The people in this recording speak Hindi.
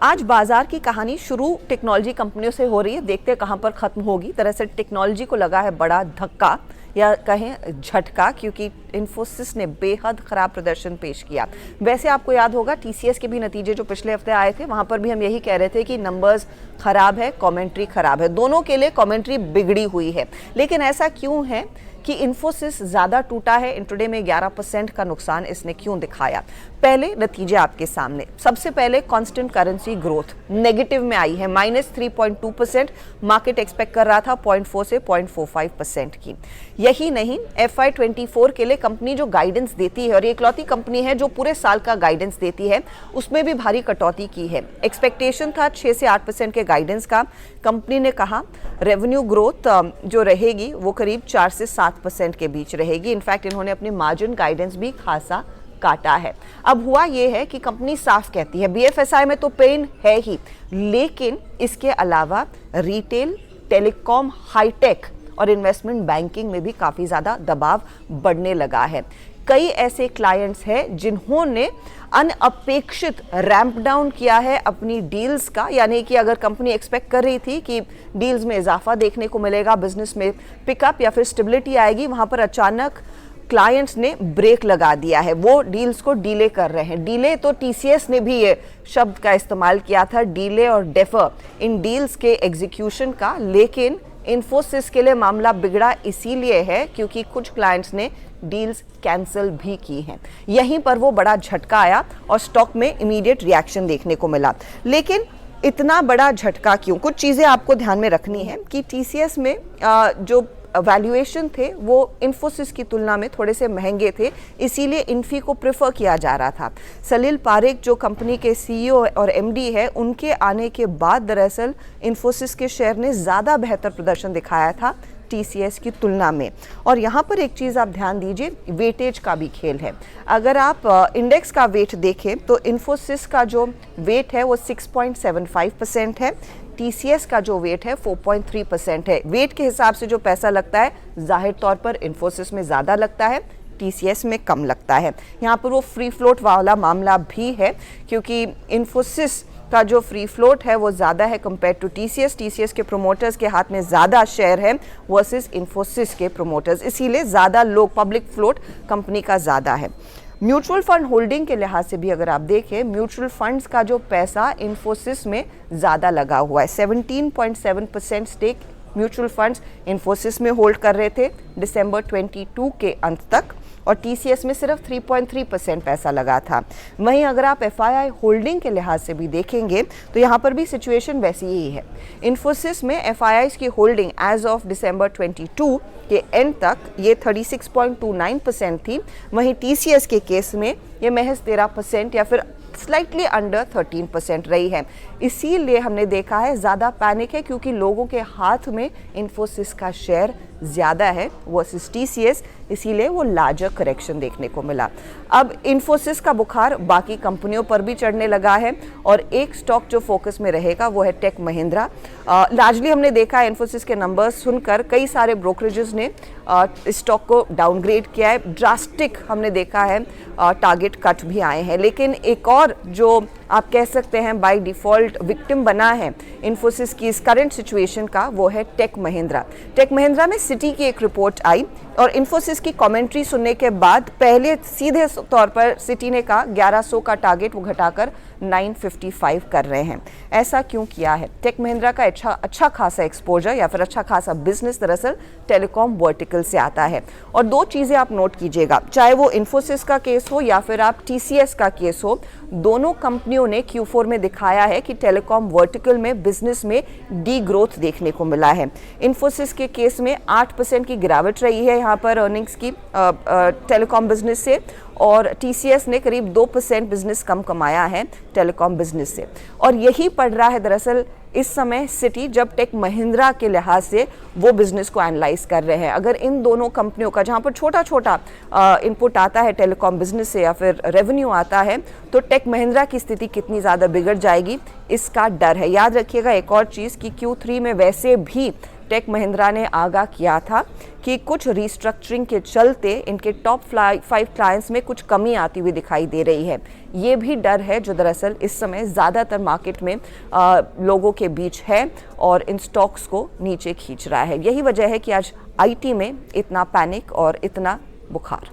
आज बाजार की कहानी शुरू टेक्नोलॉजी कंपनियों से हो रही है, देखते हैं कहां पर खत्म होगी। दरअसल टेक्नोलॉजी को लगा है बड़ा धक्का या कहें झटका, क्योंकि इन्फोसिस ने बेहद खराब प्रदर्शन पेश किया। वैसे आपको याद होगा टीसीएस के भी नतीजे जो पिछले हफ्ते आए थे, वहां पर भी हम यही कह रहे थे कि नंबर्स खराब है, कमेंट्री खराब है, दोनों के लिए कमेंट्री बिगड़ी हुई है। लेकिन ऐसा क्यों है कि इन्फोसिस ज़्यादा टूटा है? इंट्राडे में 11% का नुकसान इसने क्यों दिखाया? पहले नतीजे आपके सामने। सबसे पहले कांस्टेंट करेंसी ग्रोथ नेगेटिव में आई है, -3.2%। मार्केट एक्सपेक्ट कर रहा था 0.4 से 0.45% की। यही नहीं, FY24 के लिए कंपनी जो गाइडेंस देती है, और ये इकलौती कंपनी है जो पूरे साल का गाइडेंस देती है, उसमें भी भारी कटौती की है। एक्सपेक्टेशन था 6 से 8% के गाइडेंस का। कंपनी ने कहा रेवेन्यू ग्रोथ जो रहेगी वो करीब 4 से 7% के बीच रहेगी। इनफैक्ट इन्होंने अपनी मार्जिन गाइडेंस भी खासा काटा है। अब हुआ ये है कि कंपनी साफ कहती है BFSI में तो पेन है ही, लेकिन इसके अलावा रिटेल, टेलीकॉम, हाईटेक और इन्वेस्टमेंट बैंकिंग में भी काफ़ी ज़्यादा दबाव बढ़ने लगा है। कई ऐसे क्लाइंट्स हैं जिन्होंने अनअपेक्षित रैंप डाउन किया है अपनी डील्स का, यानी कि अगर कंपनी एक्सपेक्ट कर रही थी कि डील्स में इजाफा देखने को मिलेगा, बिजनेस में पिकअप या फिर स्टेबिलिटी आएगी, वहाँ पर अचानक क्लाइंट्स ने ब्रेक लगा दिया है, वो डील्स को डीले कर रहे हैं। डीले तो टीसीएस ने भी ये शब्द का इस्तेमाल किया था, डीले और डेफर इन डील्स के एग्जीक्यूशन का। लेकिन इन्फोसिस के लिए मामला बिगड़ा इसीलिए है क्योंकि कुछ क्लाइंट्स ने डील्स कैंसिल भी की हैं। यहीं पर वो बड़ा झटका आया और स्टॉक में इमीडिएट रिएक्शन देखने को मिला। लेकिन इतना बड़ा झटका क्यों? कुछ चीज़ें आपको ध्यान में रखनी है कि टीसीएस में जो वैल्यूएशन थे वो इन्फोसिस की तुलना में थोड़े से महंगे थे, इसीलिए इन्फी को प्रेफर किया जा रहा था। सलील पारेख जो कंपनी के सीईओ और एमडी है, उनके आने के बाद दरअसल इन्फोसिस के शेयर ने ज़्यादा बेहतर प्रदर्शन दिखाया था टीसीएस की तुलना में। और यहाँ पर एक चीज़ आप ध्यान दीजिए, वेटेज का भी खेल है। अगर आप इंडेक्स का वेट देखें तो इन्फोसिस का जो वेट है वो 6.75% है, टीसीएस का जो वेट है 4.3% है। वेट के हिसाब से जो पैसा लगता है जाहिर तौर पर इन्फोसिस में ज़्यादा लगता है, टीसीएस में कम लगता है। यहाँ पर वो फ्री फ्लोट वाला मामला भी है, क्योंकि इन्फोसिस का जो फ्री फ्लोट है वो ज़्यादा है कंपेयर टू टीसीएस। टीसीएस के प्रोमोटर्स के हाथ में ज़्यादा शेयर है वर्सेस इन्फोसिस के प्रोमोटर्स, इसीलिए ज़्यादा लोग, पब्लिक फ्लोट कंपनी का ज़्यादा है। म्यूचुअल फंड होल्डिंग के लिहाज से भी अगर आप देखें, म्यूचुअल फंड्स का जो पैसा इन्फोसिस में ज़्यादा लगा हुआ है। 17.7% स्टेक म्यूचुअल फंड्स इन्फोसिस में होल्ड कर रहे थे दिसंबर 22 के अंत तक, और टीसीएस में सिर्फ 3.3% पैसा लगा था। वहीं अगर आप एफआईआई होल्डिंग के लिहाज से भी देखेंगे तो यहाँ पर भी सिचुएशन वैसी ही है। इन्फोसिस में एफआईआईज की होल्डिंग एज ऑफ दिसंबर 22 के एंड तक ये 36.29% थी। वहीं टीसीएस के केस में ये महज 13% या फिर स्लाइटली अंडर 13% रही है। इसीलिए हमने देखा है ज़्यादा पैनिक है, क्योंकि लोगों के हाथ में इन्फोसिस का शेयर ज़्यादा है वर्सेस टीसीएस, इसीलिए वो लार्जर करेक्शन देखने को मिला। अब इन्फोसिस का बुखार बाकी कंपनियों पर भी चढ़ने लगा है, और एक स्टॉक जो फोकस में रहेगा वो है टेक महिंद्रा। लार्जली हमने देखा है इन्फोसिस के नंबर्स सुनकर कई सारे ब्रोकरेजेस ने इस स्टॉक को डाउनग्रेड किया है। ड्रास्टिक हमने देखा है टारगेट कट भी आए हैं। लेकिन एक और जो आप कह सकते हैं बाय डिफ़ॉल्ट विक्टिम बना है इन्फोसिस की इस करंट सिचुएशन का, वो है टेक महिंद्रा। टेक महिंद्रा में सिटी की एक रिपोर्ट आई और इन्फोसिस की कमेंट्री सुनने के बाद पहले सीधे तौर पर सिटी ने कहा 1100 का टारगेट वो घटाकर 955 कर रहे हैं। ऐसा क्यों किया है? टेक महिंद्रा का अच्छा खासा एक्सपोजर या फिर अच्छा खासा बिजनेस दरअसल टेलीकॉम वर्टिकल से आता है। और दो चीज़ें आप नोट कीजिएगा, चाहे वो इन्फोसिस का केस हो या फिर आप टीसीएस का केस हो, दोनों कंपनियों ने Q4 में दिखाया है कि टेलीकॉम वर्टिकल में बिजनेस में डी ग्रोथ देखने को मिला है। इन्फोसिस के केस में 8% की गिरावट रही है यहाँ पर अर्निंग्स की टेलीकॉम बिजनेस से, और टीसीएस ने करीब 2% बिजनेस कम कमाया है टेलीकॉम बिजनेस से। और यही पड़ रहा है दरअसल इस समय सिटी, जब टेक महिंद्रा के लिहाज से वो बिजनेस को एनालाइज कर रहे हैं। अगर इन दोनों कंपनियों का जहाँ पर छोटा छोटा इनपुट आता है टेलीकॉम बिजनेस से या फिर रेवेन्यू आता है, तो टेक महिंद्रा की स्थिति कितनी ज़्यादा बिगड़ जाएगी इसका डर है। याद रखिएगा एक और चीज़ कि Q3 में वैसे भी टेक महिंद्रा ने आगाह किया था कि कुछ रिस्ट्रक्चरिंग के चलते इनके टॉप 5 क्लाइंट्स में कुछ कमी आती हुई दिखाई दे रही है। ये भी डर है जो दरअसल इस समय ज़्यादातर मार्केट में लोगों के बीच है और इन स्टॉक्स को नीचे खींच रहा है। यही वजह है कि आज आईटी में इतना पैनिक और इतना बुखार।